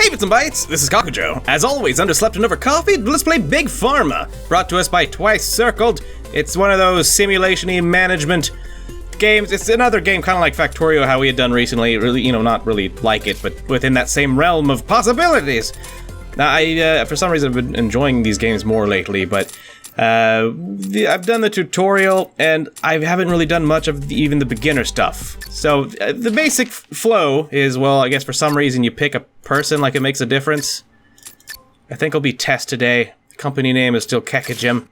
Hey Bits and Bites, this is Kakujo. As always, underslept and overcoffeed, let's play Big Pharma. Brought to us by Twice Circled. It's one of those simulation-y management games. It's another game kind of like Factorio, how we had done recently. Really, not really like it, but within that same realm of possibilities. Now, I, for some reason, I've been enjoying these games more lately, but I've done the tutorial, and I haven't really done much of even the beginner stuff. So, the basic flow is, well, I guess for some reason you pick a person like it makes a difference. I think it'll be Tess today. The company name is still Kakujo.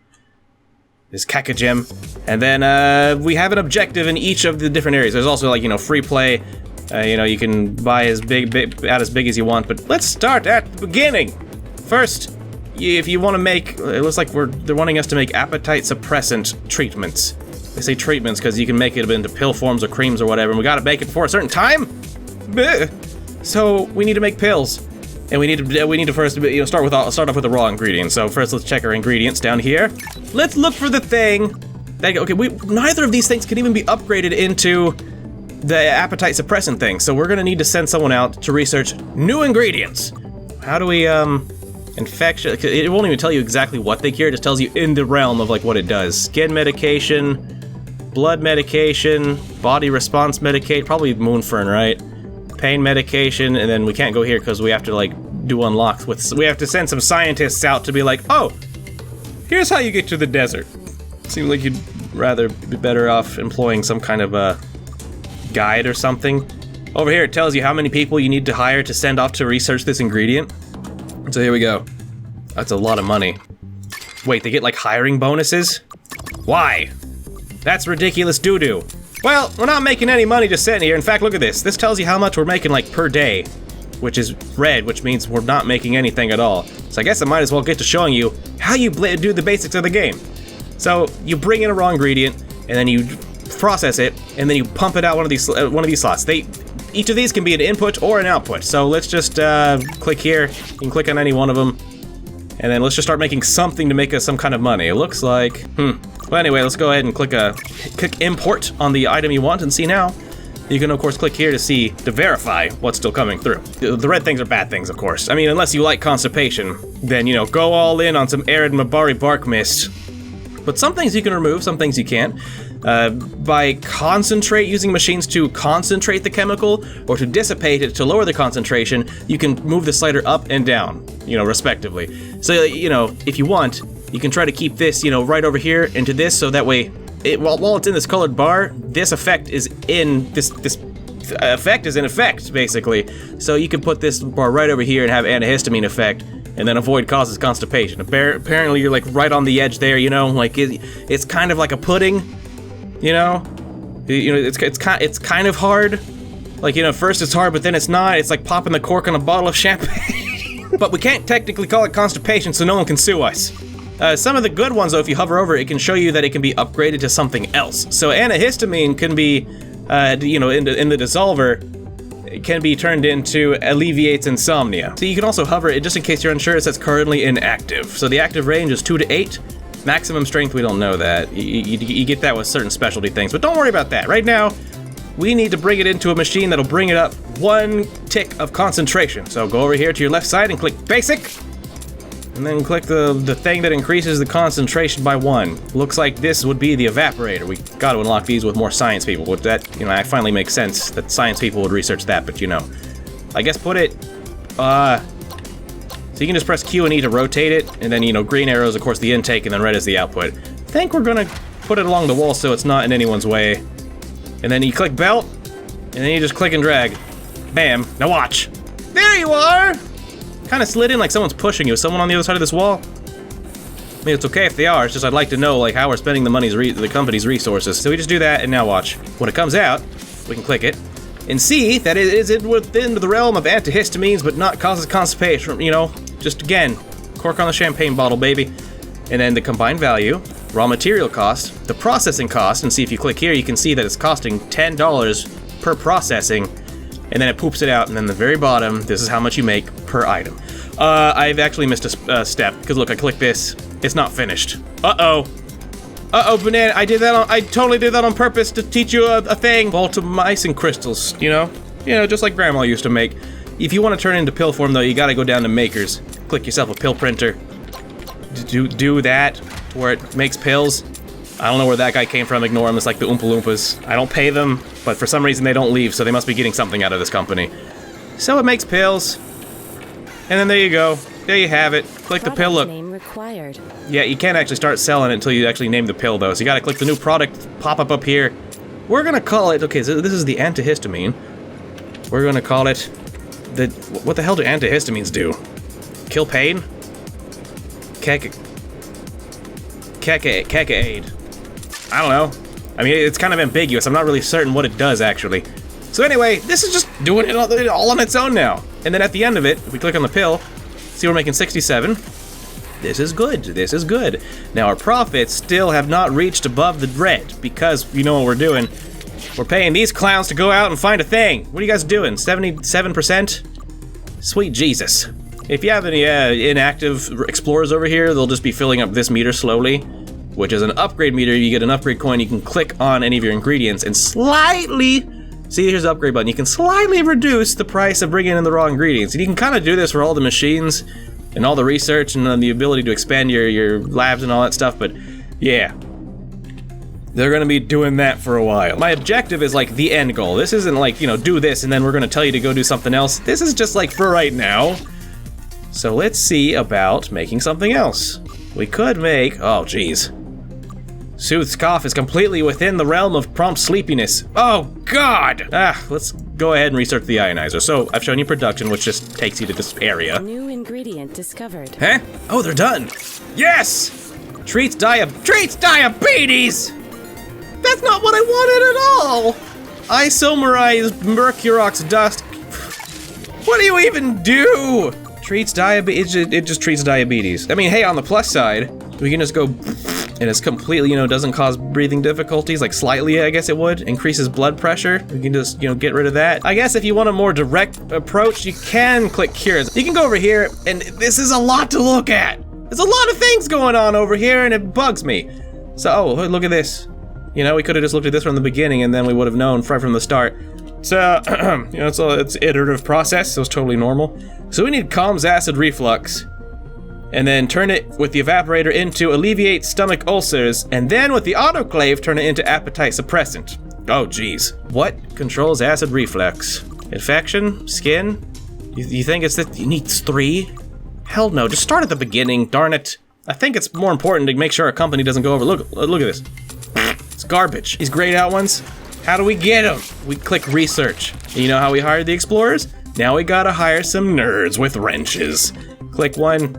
And then, we have an objective in each of the different areas. There's also, like, free play. You can buy as big as you want, but let's start at the beginning. First, if you want to make, it looks like they're wanting us to make appetite suppressant treatments. They say treatments because you can make it into pill forms or creams or whatever, and we gotta make it for a certain time? Bleh. So, we need to make pills. And we need to first, start off with the raw ingredients. So first, let's check our ingredients down here. Let's look for the thing. Neither of these things can even be upgraded into the appetite suppressant thing. So we're gonna need to send someone out to research new ingredients. How do we, infection? It won't even tell you exactly what they cure. It just tells you in the realm of like what it does. Skin medication, blood medication, body response medication. Probably Moonfern, right? Pain medication, and then we can't go here because we have to like do unlocks with. We have to send some scientists out to be like, oh, here's how you get to the desert. Seems like you'd rather be better off employing some kind of a guide or something. Over here it tells you how many people you need to hire to send off to research this ingredient. So here we go. That's a lot of money. Wait, they get like hiring bonuses? Why? That's ridiculous doo-doo. Well, we're not making any money just sitting here. In fact, look at this. This tells you how much we're making like per day, which is red, which means we're not making anything at all. So I guess I might as well get to showing you how you do the basics of the game. So you bring in a raw ingredient, and then you process it, and then you pump it out one of these slots. Each of these can be an input or an output. So let's just click here. You can click on any one of them, and then let's just start making something to make us some kind of money. It looks like, Well, anyway, let's go ahead and click import on the item you want and see now. You can, of course, click here to verify what's still coming through. The red things are bad things, of course. I mean, unless you like constipation, then, go all in on some arid Mabari bark mist. But some things you can remove, some things you can't. By using machines to concentrate the chemical, or to dissipate it to lower the concentration, you can move the slider up and down, respectively. So, if you want, you can try to keep this, right over here into this, so that way, while it's in this colored bar, this effect is in, this effect is in effect, basically. So you can put this bar right over here and have antihistamine effect, and then avoid causes constipation. Apparently you're like right on the edge there, like it's kind of like a pudding, it's kind of hard. Like, first it's hard, but then it's not. It's like popping the cork on a bottle of champagne. But we can't technically call it constipation, so no one can sue us. Some of the good ones, though, if you hover over it, can show you that it can be upgraded to something else. So antihistamine can be, in the dissolver, it can be turned into alleviates insomnia. So you can also hover it just in case you're unsure. It says currently inactive. So the active range is 2 to 8. Maximum strength, we don't know that. You get that with certain specialty things, but don't worry about that. Right now, we need to bring it into a machine that'll bring it up 1 tick of concentration. So go over here to your left side and click basic. And then click the thing that increases the concentration by 1. Looks like this would be the evaporator. We got to unlock these with more science people. With that, it finally makes sense that science people would research that, but I guess put it, so you can just press Q and E to rotate it, and then, green arrow is, of course, the intake, and then red is the output. I think we're gonna put it along the wall so it's not in anyone's way. And then you click belt, and then you just click and drag. Bam. Now watch. There you are! Kind of slid in like someone's pushing you. Is someone on the other side of this wall? I mean, it's okay if they are. It's just I'd like to know like how we're spending the company's resources. So we just do that, and now watch. When it comes out, we can click it and see that it is within the realm of antihistamines, but not causes constipation. Just again, cork on the champagne bottle, baby. And then the combined value, raw material cost, the processing cost, and see if you click here, you can see that it's costing $10 per processing. And then it poops it out, and then the very bottom, this is how much you make per item. I've actually missed a step, because look, I click this, it's not finished. Uh-oh, Banana, I totally did that on purpose to teach you a thing. Vultomycin crystals, just like Grandma used to make. If you want to turn it into pill form, though, you gotta go down to makers. Click yourself a pill printer. Do that, where it makes pills. I don't know where that guy came from, ignore him, it's like the Oompa Loompas. I don't pay them, but for some reason they don't leave, so they must be getting something out of this company. So it makes pills. And then there you go. There you have it. Click the pill, look. Name required. Yeah, you can't actually start selling it until you actually name the pill, though. So you gotta click the new product pop-up up here. We're gonna call it, okay, so this is the antihistamine. We're gonna call it what the hell do antihistamines do? Kill pain? Keka-aid. I don't know. I mean, it's kind of ambiguous. I'm not really certain what it does, actually. So anyway, this is just doing it all on its own now. And then at the end of it, if we click on the pill, see we're making 67. This is good. This is good. Now our profits still have not reached above the red because you know what we're doing. We're paying these clowns to go out and find a thing. What are you guys doing? 77%? Sweet Jesus. If you have any inactive explorers over here, they'll just be filling up this meter slowly, which is an upgrade meter. You get an upgrade coin, you can click on any of your ingredients and slightly, see here's the upgrade button, you can slightly reduce the price of bringing in the raw ingredients. And you can kind of do this for all the machines and all the research and the ability to expand your labs and all that stuff, but yeah. They're gonna be doing that for a while. My objective is like the end goal. This isn't like, you know, do this and then we're gonna tell you to go do something else. This is just like for right now. So let's see about making something else. We could make, oh geez. Soothes cough is completely within the realm of prompt sleepiness. Oh God! Let's go ahead and research the ionizer. So I've shown you production, which just takes you to this area. New ingredient discovered. Huh? Oh, they're done. Yes! Treats diabetes! That's not what I wanted at all! Isomerized mercurox dust. What do you even do? Treats diabetes, it just treats diabetes. I mean, hey, on the plus side, we can just go and it's completely, you know, doesn't cause breathing difficulties, like slightly, I guess it would. Increases blood pressure. We can just, you know, get rid of that. I guess if you want a more direct approach, you can click cures. You can go over here, and this is a lot to look at. There's a lot of things going on over here, and it bugs me. So, oh, look at this. You know, we could have just looked at this from the beginning, and then we would have known right from the start. So, you know, it's an iterative process, so it's totally normal. So we need calms acid reflux. And then turn it with the evaporator into alleviate stomach ulcers, and then with the autoclave turn it into appetite suppressant. Oh geez. What controls acid reflux? Infection? Skin? You think it's that you need 3? Hell no, just start at the beginning, darn it. I think it's more important to make sure our company doesn't go over. Look at this. It's garbage. These grayed out ones, how do we get them? We click research. You know how we hired the explorers? Now we gotta hire some nerds with wrenches. Click one.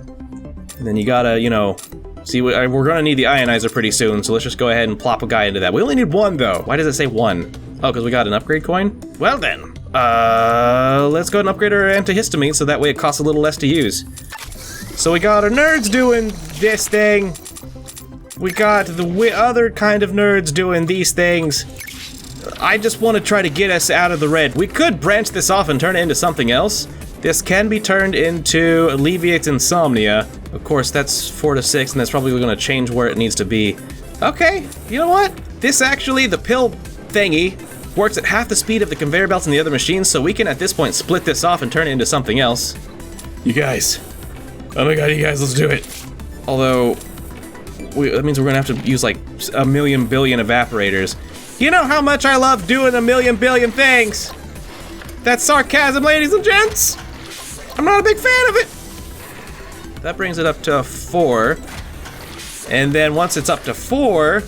And then you gotta, you know, see, we're gonna need the ionizer pretty soon, so let's just go ahead and plop a guy into that. We only need 1, though. Why does it say 1? Oh, because we got an upgrade coin? Well then, let's go and upgrade our antihistamine so that way it costs a little less to use. So we got our nerds doing this thing. We got the other kind of nerds doing these things. I just want to try to get us out of the red. We could branch this off and turn it into something else. This can be turned into alleviates insomnia. Of course, that's 4 to 6, and that's probably going to change where it needs to be. Okay, you know what? This actually, the pill thingy, works at half the speed of the conveyor belts in the other machines, so we can at this point split this off and turn it into something else. You guys. Oh my god, you guys, let's do it. Although, that means we're going to have to use like a million billion evaporators. You know how much I love doing a million billion things! That's sarcasm, ladies and gents! I'm not a big fan of it! That brings it up to 4. And then once it's up to 4...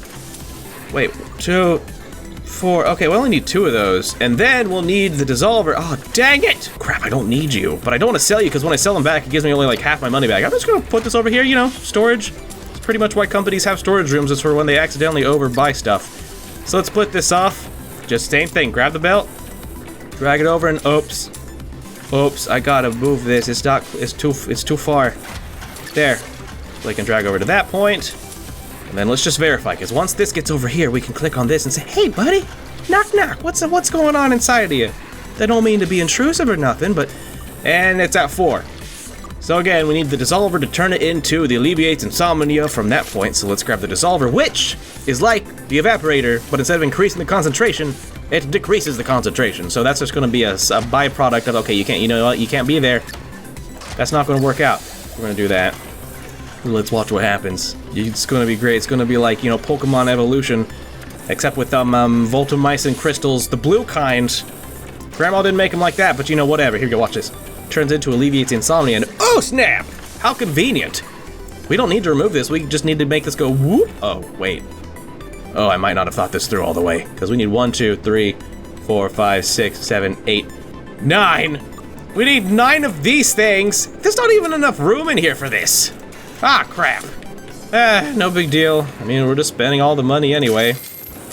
Wait, 2, 4... Okay, we only need 2 of those. And then we'll need the dissolver. Oh, dang it! Crap, I don't need you. But I don't want to sell you, because when I sell them back, it gives me only like half my money back. I'm just gonna put this over here, you know, storage. It's pretty much why companies have storage rooms. It's for when they accidentally overbuy stuff. So let's split this off. Just same thing, grab the belt. Drag it over and oops. Oops, I gotta move this. It's too far. There. So I can drag over to that point. And then let's just verify, because once this gets over here, we can click on this and say, hey buddy, knock knock, what's going on inside of you? That don't mean to be intrusive or nothing, but and it's at 4. So again, we need the dissolver to turn it into the alleviates insomnia from that point. So let's grab the dissolver, which is like the evaporator, but instead of increasing the concentration, it decreases the concentration. So that's just going to be a byproduct of, okay, you can't, you know what, you can't be there. That's not going to work out. We're going to do that. Let's watch what happens. It's going to be great. It's going to be like, you know, Pokemon evolution, except with Vultomycin crystals, the blue kind. Grandma didn't make them like that, but you know, whatever. Here you go, watch this. Turns into alleviates insomnia and oh snap! How convenient! We don't need to remove this, we just need to make this go whoop. Oh, wait. Oh, I might not have thought this through all the way. Because we need 1, 2, 3, 4, 5, 6, 7, 8, 9! We need 9 of these things! There's not even enough room in here for this! Ah, crap. No big deal. I mean, we're just spending all the money anyway.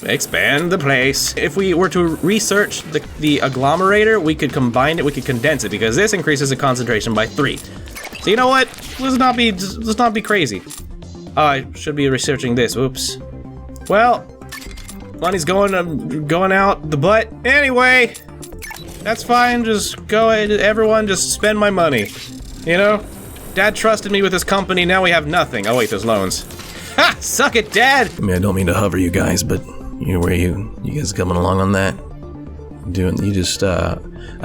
Expand the place. If we were to research the agglomerator, we could combine it, we could condense it, because this increases the concentration by 3. So you know what? Let's not be crazy. Oh, I should be researching this. Oops. Well, money's going out the butt. Anyway, that's fine. Just go ahead, everyone, just spend my money. You know? Dad trusted me with this company, now we have nothing. Oh wait, there's loans. Ha! Suck it, Dad! I mean, I don't mean to hover you guys, but you know, you guys coming along on that? You just, I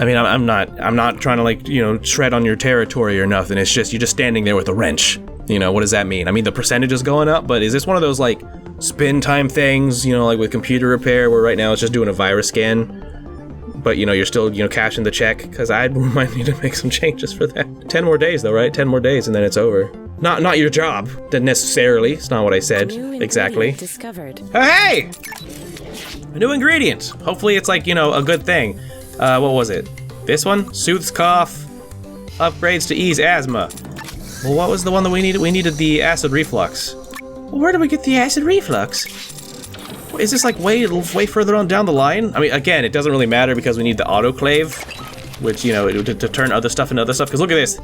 mean, I'm not trying to, like, you know, tread on your territory or nothing. It's just, you're just standing there with a wrench. You know, what does that mean? I mean, the percentage is going up, but is this one of those, like, spin time things, you know, like with computer repair, where right now it's just doing a virus scan? But, you know, you're still, you know, cashing the check, because I might need to make some changes for that. 10 more days, though, right? 10 more days, and then it's over. Not your job, necessarily. It's not what I said, exactly. Discovered. Hey! A new ingredient. Hopefully it's like, you know, a good thing. What was it? This one? Soothes cough. Upgrades to ease asthma. Well, what was the one that we needed? We needed the acid reflux. Well, where did we get the acid reflux? Is this like way further on down the line? I mean, again, it doesn't really matter because we need the autoclave, which, you know, to turn other stuff into other stuff. Because look at this.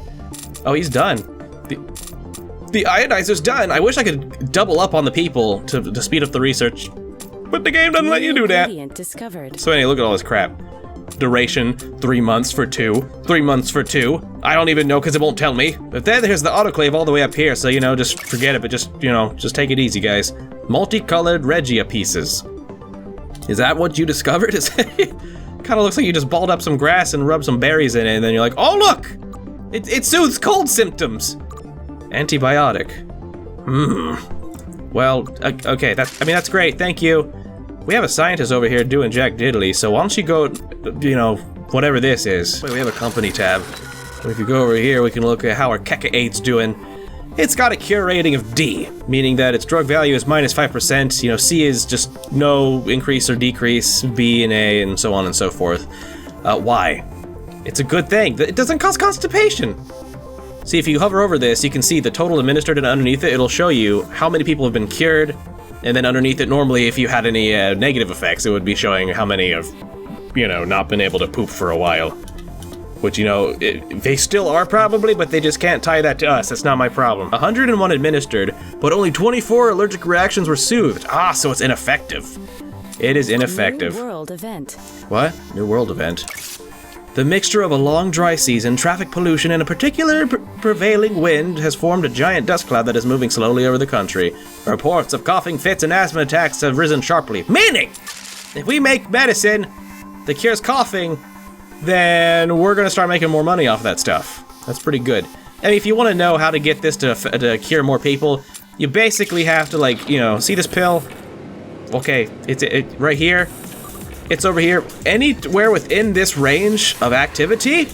Oh, he's done. The iodizer's done. I wish I could double up on the people to speed up the research, but the game doesn't let you do that. Discovered. So anyway, look at all this crap. Duration, 3 months for 2. 3 months for 2. I don't even know because it won't tell me. But then there's the autoclave all the way up here, so, you know, just forget it, but just, you know, just take it easy, guys. Multicolored Regia pieces. Is that what you discovered? Kind of looks like you just balled up some grass and rubbed some berries in it, and then you're like, oh look! It soothes cold symptoms! Antibiotic. Well, okay, that's great, thank you. We have a scientist over here doing jack diddly, so why don't you go, you know, whatever this is. Wait, we have a company tab. If you go over here, we can look at how our Keka-Aid's doing. It's got a cure rating of D, meaning that its drug value is minus 5%, you know, C is just no increase or decrease, B and A, and so on and so forth. Why? It's a good thing. It doesn't cause constipation. See, if you hover over this, you can see the total administered, and underneath it, it'll show you how many people have been cured, and then underneath it, normally, if you had any negative effects, it would be showing how many have, you know, not been able to poop for a while. Which, you know, they still are probably, but they just can't tie that to us. That's not my problem. 101 administered, but only 24 allergic reactions were soothed. Ah, so it's ineffective. It is ineffective. New world event. What? New world event. The mixture of a long dry season, traffic pollution, and a particular prevailing wind has formed a giant dust cloud that is moving slowly over the country. Reports of coughing fits and asthma attacks have risen sharply. Meaning, if we make medicine that cures coughing, then we're gonna start making more money off of that stuff. That's pretty good. I mean, if you want to know how to get this to cure more people, you basically have to, like, you know, see this pill? Okay, it's right here. It's over here. Anywhere within this range of activity,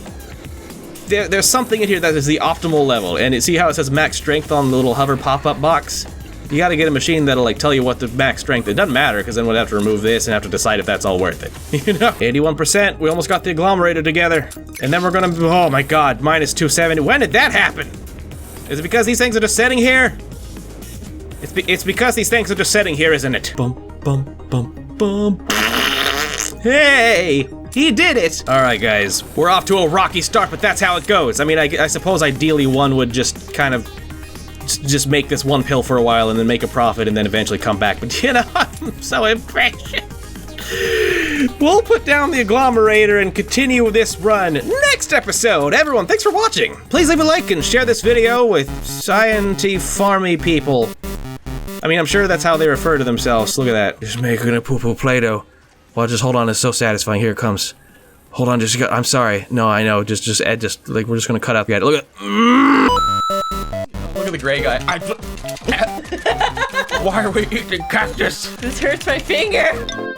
there's something in here that is the optimal level. And see how it says max strength on the little hover pop-up box? You gotta get a machine that'll, like, tell you what the max strength is. It doesn't matter, because then we'll have to remove this and have to decide if that's all worth it. You know? 81%. We almost got the agglomerator together. And then we're gonna, oh my god, minus 270. When did that happen? Is it because these things are just sitting here? It's because these things are just sitting here, isn't it? Bum, bum, bum, bum. Hey! He did it! Alright, guys. We're off to a rocky start, but that's how it goes. I mean, I suppose ideally one would just kind of just make this one pill for a while and then make a profit and then eventually come back. But, you know, I'm so impatient. We'll put down the agglomerator and continue this run next episode. Everyone, thanks for watching. Please leave a like and share this video with science-farmy people. I mean, I'm sure that's how they refer to themselves. Look at that. Just making a poo-poo Play-Doh. Well, just hold on. It's so satisfying. Here it comes. Hold on. I'm sorry. No, I know. Just Ed. Like we're just gonna cut out the edit. Look at. Look at the gray guy. Why are we eating cactus? This hurts my finger.